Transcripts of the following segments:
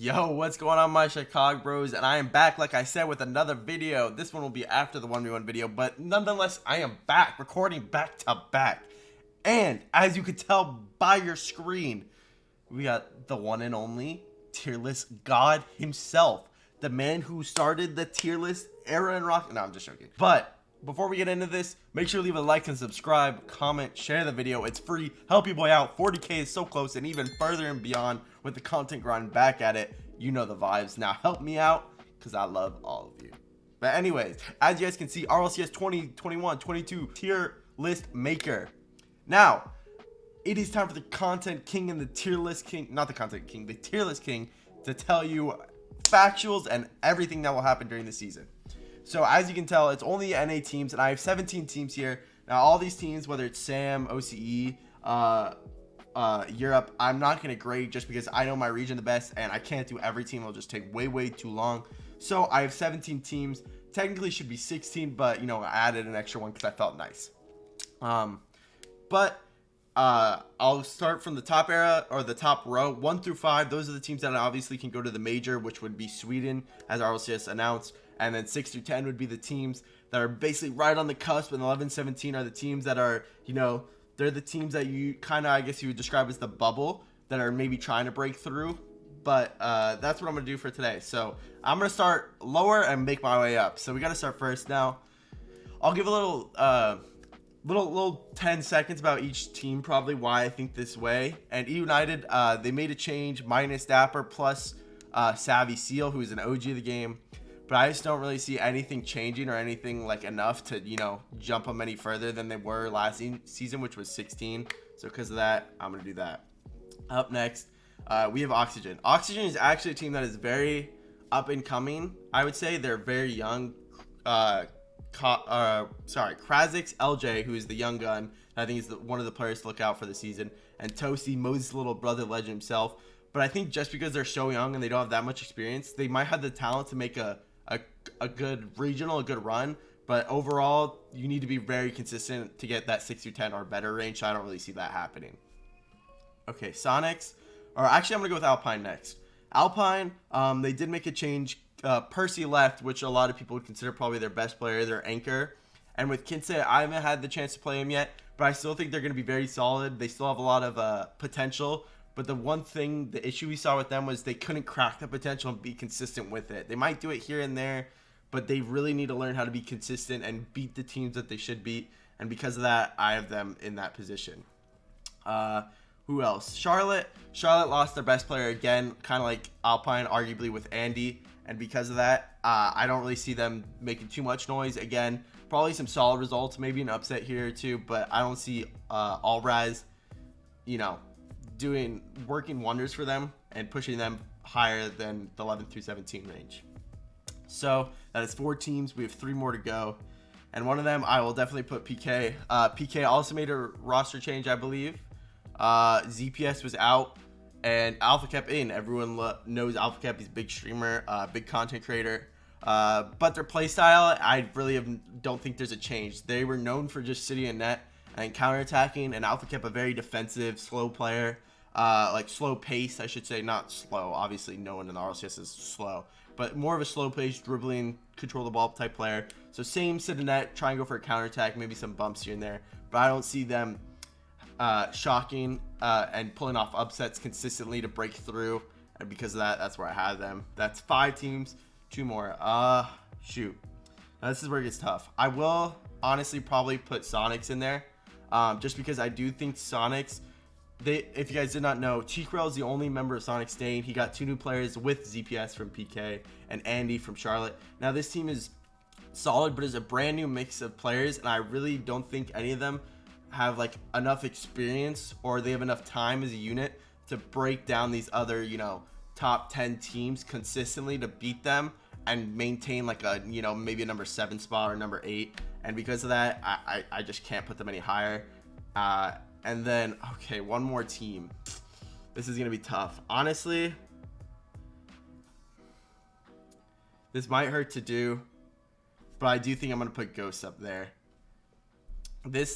Yo, what's going on, my Chicago bros? And I am back, like I said, with another video. This one will be after the 1v1 video, but nonetheless, I am back, recording back to back. And as you can tell by your screen, we got the one and only tier list god himself, the man who started the tier list era in Rock. No, I'm just joking. But before we get into this, make sure to leave a like and subscribe, comment, share the video. It's free. Help your boy out. 40K is so close, and even further and beyond with the content grind back at it. You know the vibes. Now help me out because I love all of you. But anyways, as you guys can see, RLCS 2021 22 tier list maker. Now, it is time for the content king and the tier list king, not the content king, the tier list king, to tell you factuals and everything that will happen during the season. So as you can tell, it's only NA teams, and I have 17 teams here. Now all these teams, whether it's SAM, OCE, Europe, I'm not going to grade just because I know my region the best, and I can't do every team. It'll just take way too long. So I have 17 teams. Technically should be 16, but you know, I added an extra one because I felt nice. I'll start from the top era, or the top row, 1 through 5. Those are the teams that obviously can go to the major, which would be Sweden, as RLCS announced. And then 6 through 10 would be the teams that are basically right on the cusp, and 11, 17 are the teams that are, you know, they're the teams that you kind of, I guess you would describe as the bubble, that are maybe trying to break through. But that's what I'm going to do for today. So I'm going to start lower and make my way up. So we got to start first. Now, I'll give a little 10 seconds about each team, probably why I think this way. And United, they made a change, minus Dapper plus Savvy Seal, who's an OG of the game. But I just don't really see anything changing or anything like enough to, you know, jump them any further than they were last season, which was 16. So because of that, I'm going to do that. Up next, we have Oxygen. Oxygen is actually a team that is very up and coming. I would say they're very young. Krasix LJ, who is the young gun. I think is one of the players to look out for the season. And Toasty, Moses' little brother legend himself. But I think just because they're so young and they don't have that much experience, they might have the talent to make a good regional, a good run. But overall, you need to be very consistent to get that 6 through 10 or better range. So I don't really see that happening. Okay, Sonics. Or actually, I'm going to go with Alpine next. Alpine, they did make a change. Percy left, which a lot of people would consider probably their best player, their anchor. And with Kinsey, I haven't had the chance to play him yet, but I still think they're going to be very solid. They still have a lot of potential. But the one thing, the issue we saw with them was they couldn't crack the potential and be consistent with it. They might do it here and there, but they really need to learn how to be consistent and beat the teams that they should beat. And because of that, I have them in that position. Who else? Charlotte. Charlotte lost their best player again, kind of like Alpine, arguably with Andy. And because of that, I don't really see them making too much noise. Again, probably some solid results, maybe an upset here or two, but I don't see Allraz, you know, working wonders for them and pushing them higher than the 11 through 17 range. So that is 4 teams. We have 3 more to go, and one of them I will definitely put PK. PK also made a roster change, I believe. ZPS was out and Alpha kept in. Everyone knows Alpha Cap. He's a big streamer, big content creator. But their playstyle, I really don't think there's a change. They were known for just sitting in net and counterattacking, and Alpha kept a very defensive, slow player. Like slow pace, I should say, not slow. Obviously, no one in the RLCS is slow, but more of a slow pace, dribbling, control the ball type player. So same, sit in net, try and go for a counterattack, maybe some bumps here and there. But I don't see them shocking and pulling off upsets consistently to break through. And because of that, that's where I have them. That's 5 teams, 2 more. Shoot. Now this is where it gets tough. I will honestly probably put Sonics in there, just because I do think Sonics. If you guys did not know, Cheekrell is the only member of Sonic staying. He got 2 new players with ZPS from PK and Andy from Charlotte. Now this team is solid, but it's a brand new mix of players, and I really don't think any of them have like enough experience, or they have enough time as a unit to break down these other, you know, top 10 teams consistently to beat them and maintain like a, you know, maybe a number 7 spot or number 8. And because of that, I just can't put them any higher. And then, okay, one more team. This is going to be tough. Honestly, this might hurt to do, but I do think I'm going to put Ghost up there.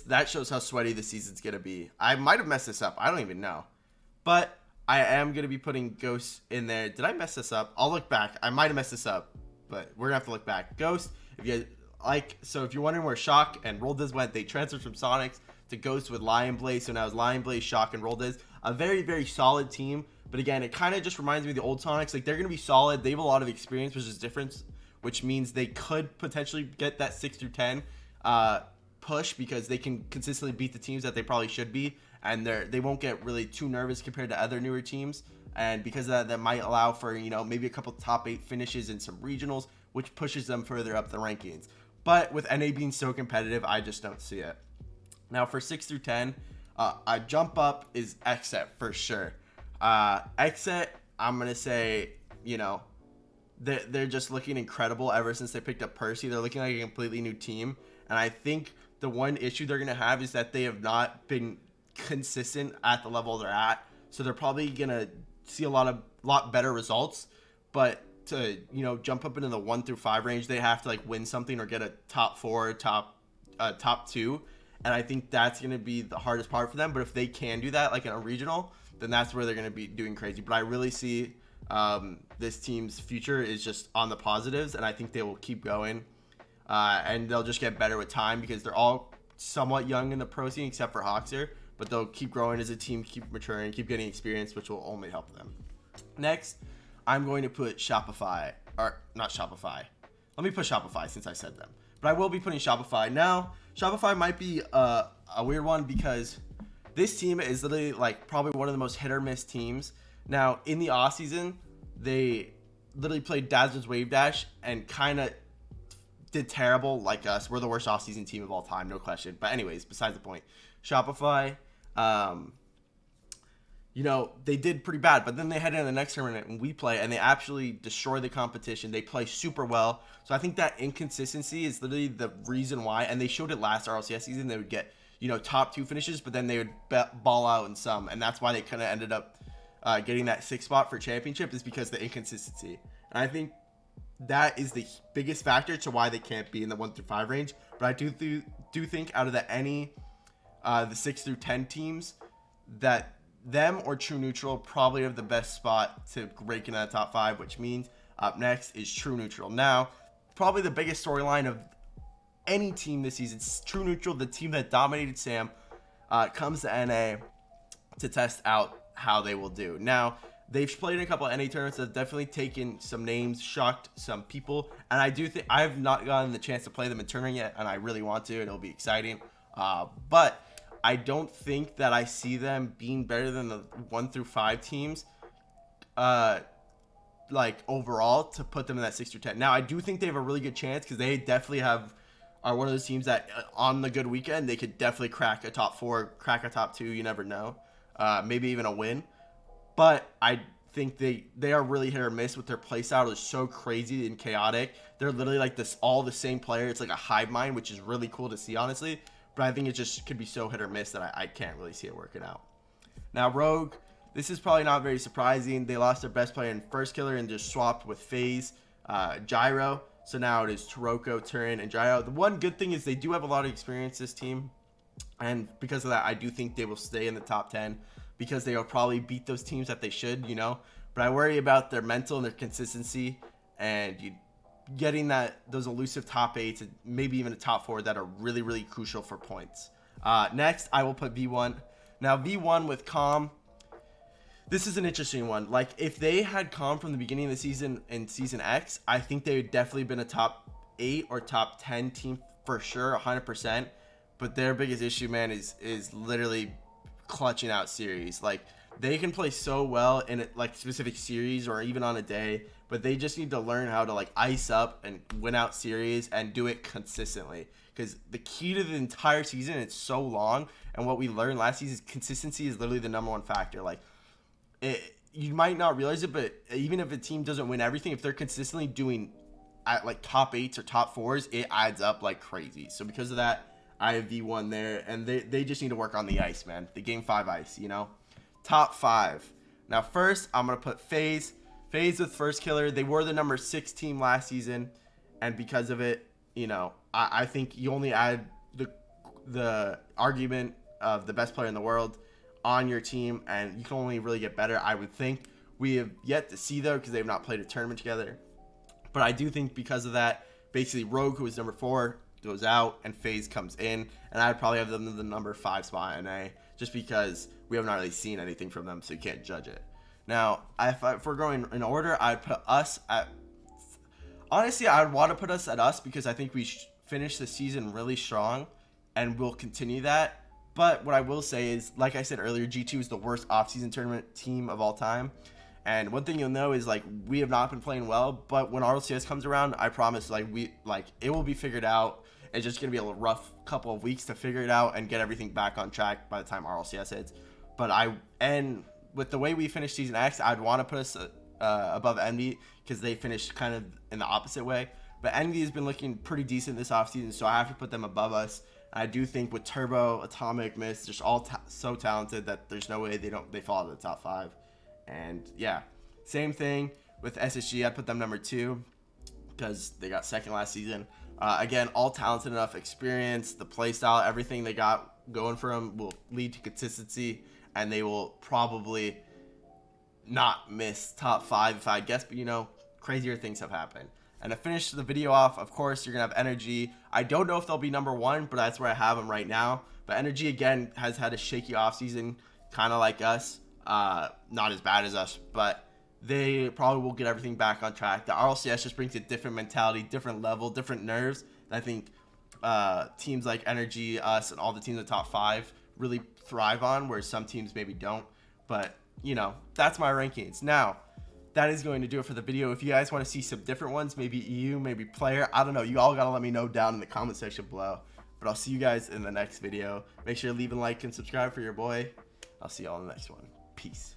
That shows how sweaty the season's going to be. I might have messed this up. I don't even know. But I am going to be putting Ghost in there. Did I mess this up? I'll look back. I might have messed this up, but we're going to have to look back. Ghost, if you like, so if you're wondering where Shock and Roldiz went, they transferred from Sonics to Ghost with Lion Blaze. So now it's Lion Blaze, Shock, and Roldiz. A very, very solid team. But again, it kind of just reminds me of the old Sonics. Like, they're going to be solid. They have a lot of experience, which is different, which means they could potentially get that 6 through 10 push because they can consistently beat the teams that they probably should be. And they won't get really too nervous compared to other newer teams. And because of that might allow for, maybe a couple top 8 finishes in some regionals, which pushes them further up the rankings. But with NA being so competitive, I just don't see it. Now for 6 through 10, a jump up is Xset for sure. Xset, I'm going to say, they're just looking incredible ever since they picked up Percy. They're looking like a completely new team. And I think the one issue they're going to have is that they have not been consistent at the level they're at, so they're probably gonna see a lot better results, but to jump up into the 1 through 5 range, they have to like win something or get a top 4, top 2, and I think that's gonna be the hardest part for them. But if they can do that like in a regional, then that's where they're gonna be doing crazy. But I really see this team's future is just on the positives, and I think they will keep going, and they'll just get better with time because they're all somewhat young in the pro scene except for Hoxer. But they'll keep growing as a team, keep maturing, keep getting experience, which will only help them. Next, I'm going to put Shopify, or not Shopify. Let me put Shopify since I said them. But I will be putting Shopify. Now, Shopify might be a weird one because this team is literally like probably one of the most hit or miss teams. Now, in the off season, they literally played Dazzler's Wave Dash and kind of did terrible like us. We're the worst off season team of all time, no question. But anyways, besides the point, Shopify, they did pretty bad, but then they head into the next tournament and we play and they actually destroy the competition. They play super well. So I think that inconsistency is literally the reason why, and they showed it last RLCS season. They would get, top 2 finishes, but then they would ball out in some. And that's why they kind of ended up getting that 6th spot for championship, is because of the inconsistency. And I think that is the biggest factor to why they can't be in the 1 through 5 range. But I do think out of the 6 through 10 teams, that them or True Neutral probably have the best spot to break into the top 5, which means up next is True Neutral. Now, probably the biggest storyline of any team this season, True Neutral, the team that dominated Sam, comes to NA to test out how they will do. Now, they've played in a couple of NA tournaments that have definitely taken some names, shocked some people, and I do think I have not gotten the chance to play them in tournament yet, and I really want to. It'll be exciting, but I don't think that I see them being better than the 1 through 5 teams, like overall, to put them in that 6 through 10. Now, I do think they have a really good chance because they definitely are one of those teams that on the good weekend, they could definitely crack a top 4, crack a top 2. You never know, maybe even a win. But I think they are really hit or miss with their playstyle. It's so crazy and chaotic. They're literally like this, all the same player. It's like a hive mind, which is really cool to see, honestly. But I think it just could be so hit or miss that I can't really see it working out. Now, Rogue, this is probably not very surprising. They lost their best player in First Killer and just swapped with FaZe, Gyro. So now it is Taroko, Turin, and Gyro. The one good thing is they do have a lot of experience, this team. And because of that, I do think they will stay in the top 10 because they will probably beat those teams that they should, But I worry about their mental and their consistency and getting those elusive top 8s and maybe even a top 4 that are really, really crucial for points. Next, I will put V1. Now, V1 with Calm, this is an interesting one. Like, if they had Calm from the beginning of the season in Season X, I think they would definitely been a top 8 or top 10 team for sure, 100%. But their biggest issue, man, is literally clutching out series. Like, they can play so well in like specific series or even on a day, but they just need to learn how to like ice up and win out series and do it consistently. Because the key to the entire season, it's so long, and what we learned last season is consistency is literally the #1 factor. Like, you might not realize it, but even if a team doesn't win everything, if they're consistently doing at like top 8s or top 4s, it adds up like crazy. So because of that, I have V1 there, and they just need to work on the ice, man. The Game 5 ice, Top 5. Now, first, I'm going to put FaZe. FaZe with First Killer. They were the number 6 team last season, and because of it, I think you only add the argument of the best player in the world on your team, and you can only really get better, I would think. We have yet to see, though, because they've not played a tournament together. But I do think because of that, basically Rogue, who was number 4, goes out, and FaZe comes in, and I'd probably have them in the number 5 spot in A, just because we have not really seen anything from them, so you can't judge it. Now, if we're going in order, I'd put us at... Honestly, I'd want to put us at us because I think we finished the season really strong, and we'll continue that. But what I will say is, like I said earlier, G2 is the worst offseason tournament team of all time. And one thing you'll know is, like, we have not been playing well, but when RLCS comes around, I promise, it will be figured out. It's just going to be a rough couple of weeks to figure it out and get everything back on track by the time RLCS hits. But with the way we finished Season X, I'd want to put us above Envy because they finished kind of in the opposite way. But Envy has been looking pretty decent this offseason, so I have to put them above us. I do think with Turbo, Atomic, Mist, just all so talented that there's no way they fall out of the top 5. And yeah, same thing with SSG. I'd put them number 2 because they got second last season. Again, all talented enough, experience, the play style, everything they got going for them will lead to consistency, and they will probably not miss top 5 if I guess, but you know, crazier things have happened. And to finish the video off, of course, you're going to have Energy. I don't know if they'll be number 1, but that's where I have them right now. But Energy, again, has had a shaky offseason, kind of like us. Not as bad as us, but they probably will get everything back on track. The RLCS just brings a different mentality, different level, different nerves. And I think teams like Energy, us, and all the teams in the top 5 really thrive on, whereas some teams maybe don't. But, you know, that's my rankings. Now, that is going to do it for the video. If you guys want to see some different ones, maybe EU, maybe player, I don't know. You all got to let me know down in the comment section below. But I'll see you guys in the next video. Make sure to leave a like and subscribe for your boy. I'll see you all in the next one. Peace.